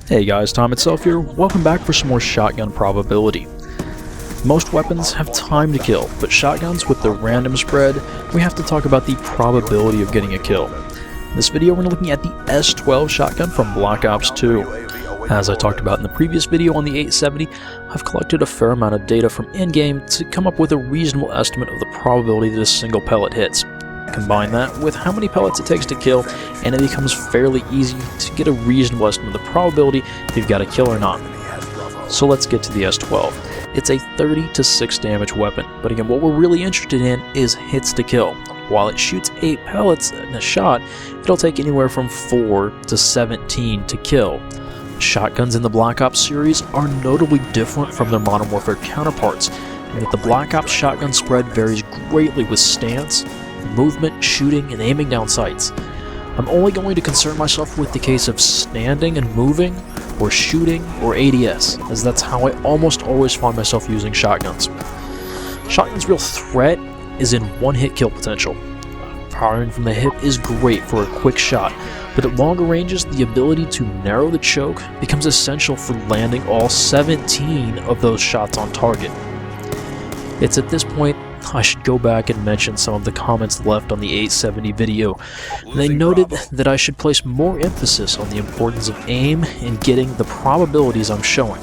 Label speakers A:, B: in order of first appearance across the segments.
A: Hey guys, Tom itself here. Welcome back for some more shotgun probability. Most weapons have time to kill, but shotguns with the random spread, we have to talk about the probability of getting a kill. In this video we're looking at the S12 shotgun from Black Ops 2. As I talked about in the previous video on the 870, I've collected a fair amount of data from in-game to come up with a reasonable estimate of the probability that a single pellet hits. Combine that with how many pellets it takes to kill, and it becomes fairly easy to get a reasonable estimate of the probability if you've got a kill or not. So let's get to the S12. It's a 30 to 6 damage weapon, but again what we're really interested in is hits to kill. While it shoots 8 pellets in a shot, it'll take anywhere from 4 to 17 to kill. Shotguns in the Black Ops series are notably different from their Modern Warfare counterparts, in that the Black Ops shotgun spread varies greatly with stance, movement, shooting, and aiming down sights. I'm only going to concern myself with the case of standing and moving, or shooting, or ADS, as that's how I almost always find myself using shotguns. Shotgun's real threat is in one-hit kill potential. Firing from the hip is great for a quick shot, but at longer ranges, the ability to narrow the choke becomes essential for landing all 17 of those shots on target. It's at this point I should go back and mention some of the comments left on the 870 video. They noted that I should place more emphasis on the importance of aim in getting the probabilities I'm showing.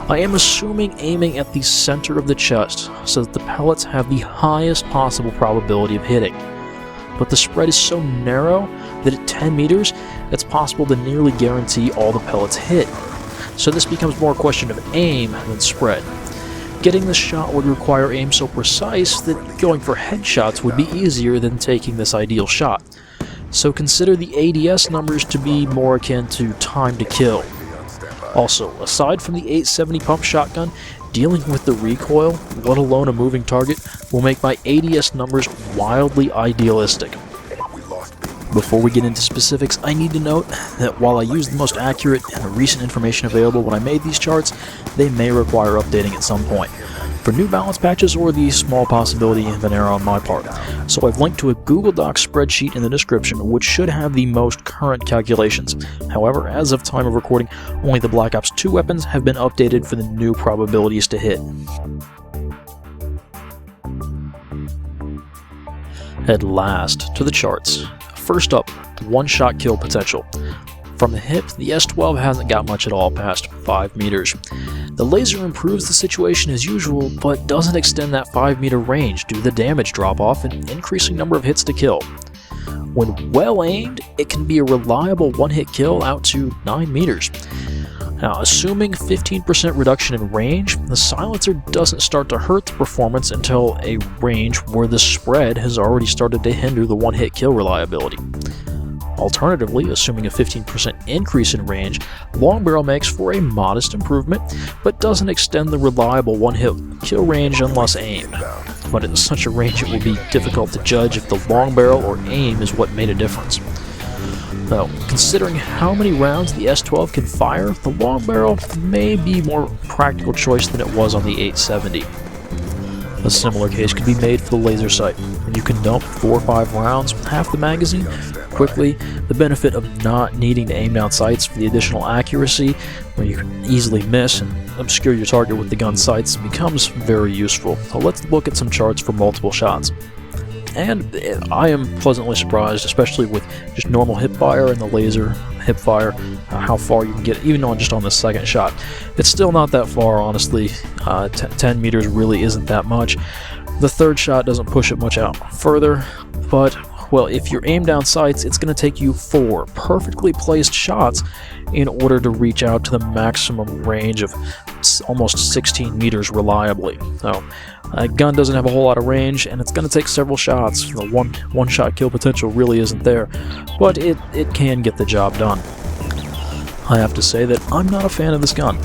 A: I am assuming aiming at the center of the chest so that the pellets have the highest possible probability of hitting. But the spread is so narrow that at 10 meters, it's possible to nearly guarantee all the pellets hit. So this becomes more a question of aim than spread. Getting the shot would require aim so precise that going for headshots would be easier than taking this ideal shot. So consider the ADS numbers to be more akin to time to kill. Also, aside from the 870 pump shotgun, dealing with the recoil, let alone a moving target, will make my ADS numbers wildly idealistic. Before we get into specifics, I need to note that while I use the most accurate and recent information available when I made these charts, they may require updating at some point, for new balance patches or the small possibility of an error on my part. So I've linked to a Google Docs spreadsheet in the description which should have the most current calculations. However, as of time of recording, only the Black Ops 2 weapons have been updated for the new probabilities to hit. At last, to the charts. First up, one-shot kill potential. From the hip, the S12 hasn't got much at all past 5 meters. The laser improves the situation as usual, but doesn't extend that 5-meter range due to the damage drop-off and increasing number of hits to kill. When well aimed, it can be a reliable one-hit kill out to 9 meters. Now, assuming 15% reduction in range, the silencer doesn't start to hurt the performance until a range where the spread has already started to hinder the one-hit kill reliability. Alternatively, assuming a 15% increase in range, long barrel makes for a modest improvement, but doesn't extend the reliable one-hit kill range unless aimed. But at such a range it will be difficult to judge if the long barrel or aim is what made a difference. Though, considering how many rounds the S12 can fire, the long barrel may be a more practical choice than it was on the 870. A similar case could be made for the laser sight. When you can dump 4 or 5 rounds, half the magazine, quickly, the benefit of not needing to aim down sights for the additional accuracy, where you can easily miss and obscure your target with the gun sights, becomes very useful. So let's look at some charts for multiple shots. And I am pleasantly surprised, especially with just normal hip fire and the laser hip fire, how far you can get, even on just on the second shot. It's still not that far, honestly. 10 meters really isn't that much. The third shot doesn't push it much out further, but, well, if you're aimed down sights, it's going to take you 4 perfectly placed shots in order to reach out to the maximum range of almost 16 meters reliably. So, a gun doesn't have a whole lot of range, and it's going to take several shots. The one-shot kill potential really isn't there, but it can get the job done. I have to say that I'm not a fan of this gun.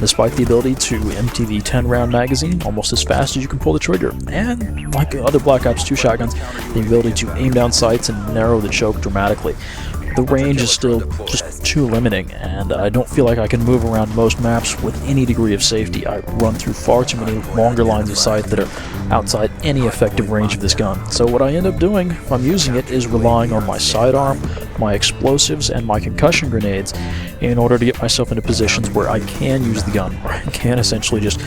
A: Despite the ability to empty the 10-round magazine almost as fast as you can pull the trigger, and like other Black Ops 2 shotguns, the ability to aim down sights and narrow the choke dramatically. The range is still just too limiting, and I don't feel like I can move around most maps with any degree of safety. I run through far too many longer lines of sight that are outside any effective range of this gun. So what I end up doing, if I'm using it, is relying on my sidearm, my explosives and my concussion grenades in order to get myself into positions where I can use the gun, where I can essentially just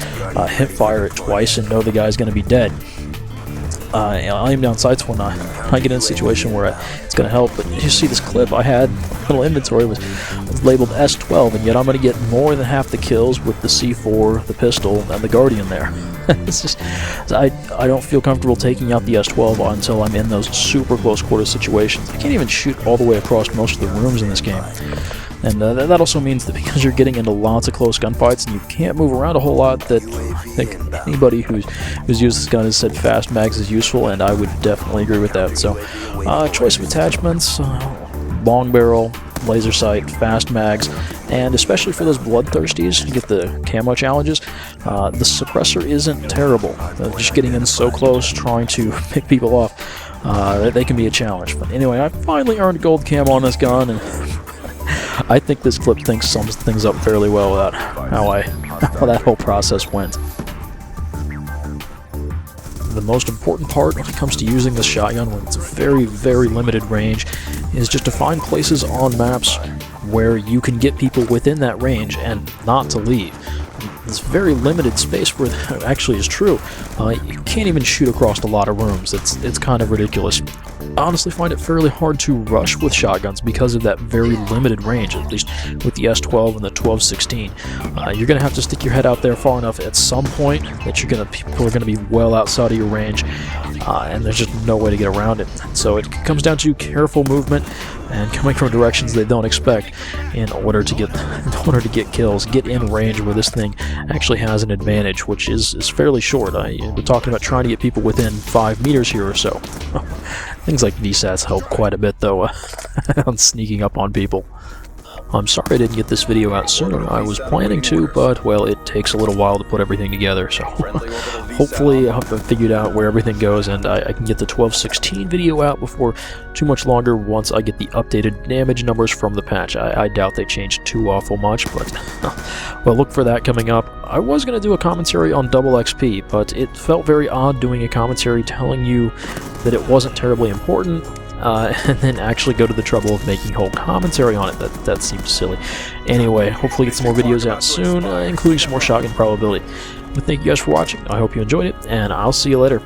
A: hit fire it twice and know the guy's going to be dead. I'll aim down sights when I get in a situation where it's going to help. But you see this clip I had, little inventory was labeled S12, and yet I'm going to get more than half the kills with the C4, the pistol, and the Guardian there. It's just, I don't feel comfortable taking out the S12 until I'm in those super close quarter situations. I can't even shoot all the way across most of the rooms in this game. And that also means that because you're getting into lots of close gunfights and you can't move around a whole lot, that I think anybody who's used this gun has said fast mags is useful, and I would definitely agree with that. So, choice of attachments, long barrel, laser sight, fast mags, and especially for those bloodthirsties, you get the camo challenges, the suppressor isn't terrible. Just getting in so close, trying to pick people off, they can be a challenge. But anyway, I finally earned gold camo on this gun, and I think this clip sums things up fairly well about how that whole process went. The most important part when it comes to using this shotgun when it's a very, very limited range is just to find places on maps where you can get people within that range and not to leave. This very limited space where that actually is true. You can't even shoot across a lot of rooms. It's kind of ridiculous. I honestly find it fairly hard to rush with shotguns because of that very limited range, at least with the S12 and the 1216. You're going to have to stick your head out there far enough at some point that people are going to be well outside of your range, and there's just no way to get around it. So it comes down to careful movement and coming from directions they don't expect in order to get kills, get in range where this thing actually has an advantage, which is fairly short. We're talking about trying to get people within 5 meters here or so. Things like VSATs help quite a bit, though, on sneaking up on people. I'm sorry I didn't get this video out sooner. I was planning to, but, well, it takes a little while to put everything together, so hopefully I've figured out where everything goes, and I can get the 1216 video out before too much longer once I get the updated damage numbers from the patch. I doubt they changed too awful much, but, well, look for that coming up. I was going to do a commentary on double XP, but it felt very odd doing a commentary telling you that it wasn't terribly important, and then actually go to the trouble of making a whole commentary on it. That seems silly. Anyway, hopefully get some more videos out soon, including some more shotgun probability. But thank you guys for watching. I hope you enjoyed it, and I'll see you later.